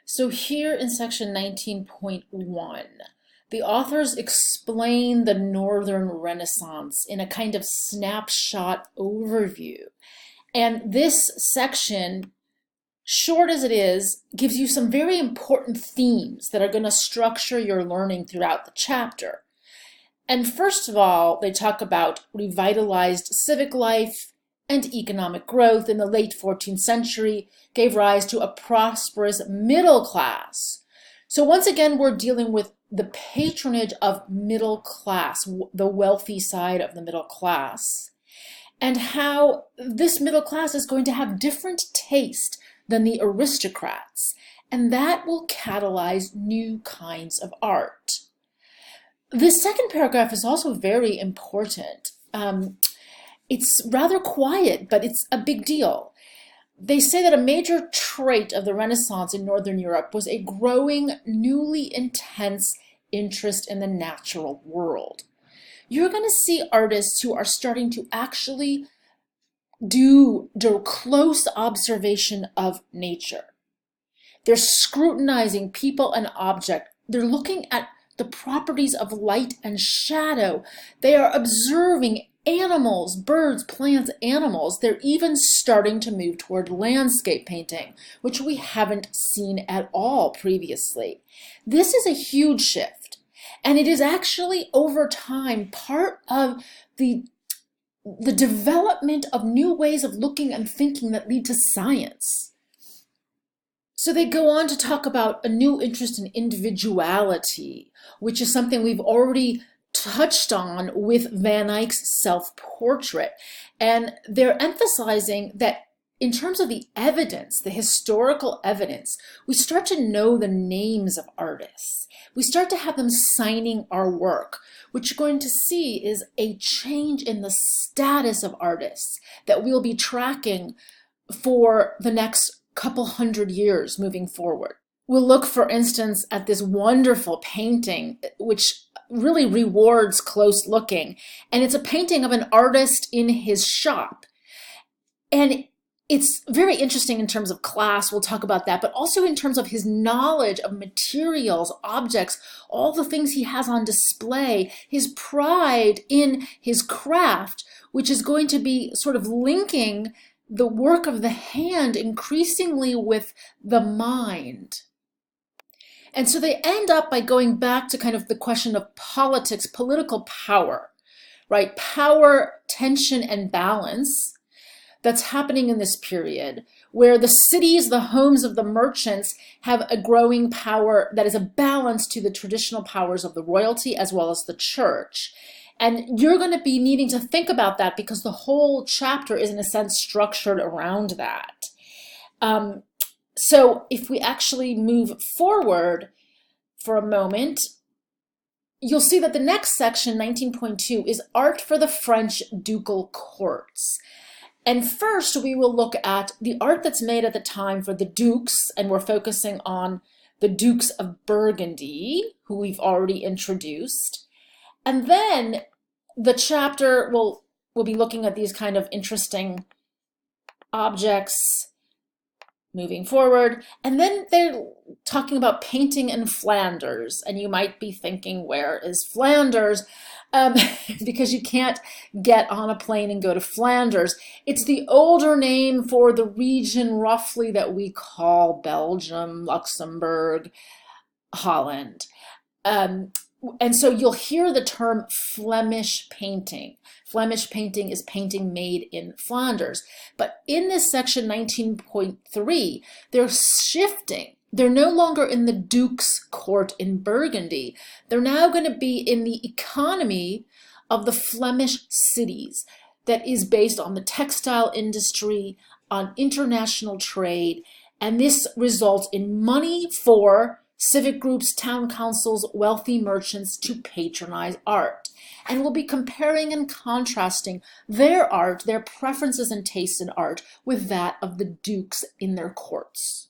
So here in section 19.1, the authors explain the Northern Renaissance in a kind of snapshot overview. And this section, short as it is, gives you some very important themes that are going to structure your learning throughout the chapter. And first of all, they talk about revitalized civic life and economic growth in the late 14th century gave rise to a prosperous middle class. So once again, we're dealing with the patronage of middle class, the wealthy side of the middle class, and how this middle class is going to have different taste than the aristocrats, and that will catalyze new kinds of art. This second paragraph is also very important. It's rather quiet, but it's a big deal. They say that a major trait of the Renaissance in Northern Europe was a growing, newly intense interest in the natural world. You're going to see artists who are starting to actually do close observation of nature. They're scrutinizing people and object. They're looking at the properties of light and shadow. They are observing animals, birds, plants, animals. They're even starting to move toward landscape painting, which we haven't seen at all previously. This is a huge shift, and it is actually over time part of the development of new ways of looking and thinking that lead to science. So they go on to talk about a new interest in individuality, which is something we've already touched on with Van Eyck's self-portrait. And they're emphasizing that in terms of the evidence, the historical evidence, we start to know the names of artists. We start to have them signing our work. What you're going to see is a change in the status of artists that we'll be tracking for the next couple hundred years moving forward. We'll look, for instance, at this wonderful painting, which really rewards close looking. And it's a painting of an artist in his shop. And it's very interesting in terms of class, we'll talk about that, but also in terms of his knowledge of materials, objects, all the things he has on display, his pride in his craft, which is going to be sort of linking the work of the hand increasingly with the mind. And so they end up by going back to kind of the question of politics, political power, right? Power, tension, and balance that's happening in this period, where the cities, the homes of the merchants have a growing power that is a balance to the traditional powers of the royalty as well as the church. And you're going to be needing to think about that because the whole chapter is in a sense structured around that. So if we actually move forward for a moment, you'll see that the next section, 19.2, is art for the French ducal courts. And first, we will look at the art that's made at the time for the dukes, and we're focusing on the Dukes of Burgundy, who we've already introduced. And then the chapter will be looking at these kind of interesting objects moving forward. And then they're talking about painting in Flanders. And you might be thinking, where is Flanders? Because you can't get on a plane and go to Flanders. It's the older name for the region roughly that we call Belgium, Luxembourg, Holland. And so you'll hear the term Flemish painting. Flemish painting is painting made in Flanders. But in this section 19.3, they're shifting. They're no longer in the Duke's court in Burgundy. They're now going to be in the economy of the Flemish cities that is based on the textile industry, on international trade, and this results in money for civic groups, town councils, wealthy merchants to patronize art. And we'll be comparing and contrasting their art, their preferences and tastes in art, with that of the dukes in their courts.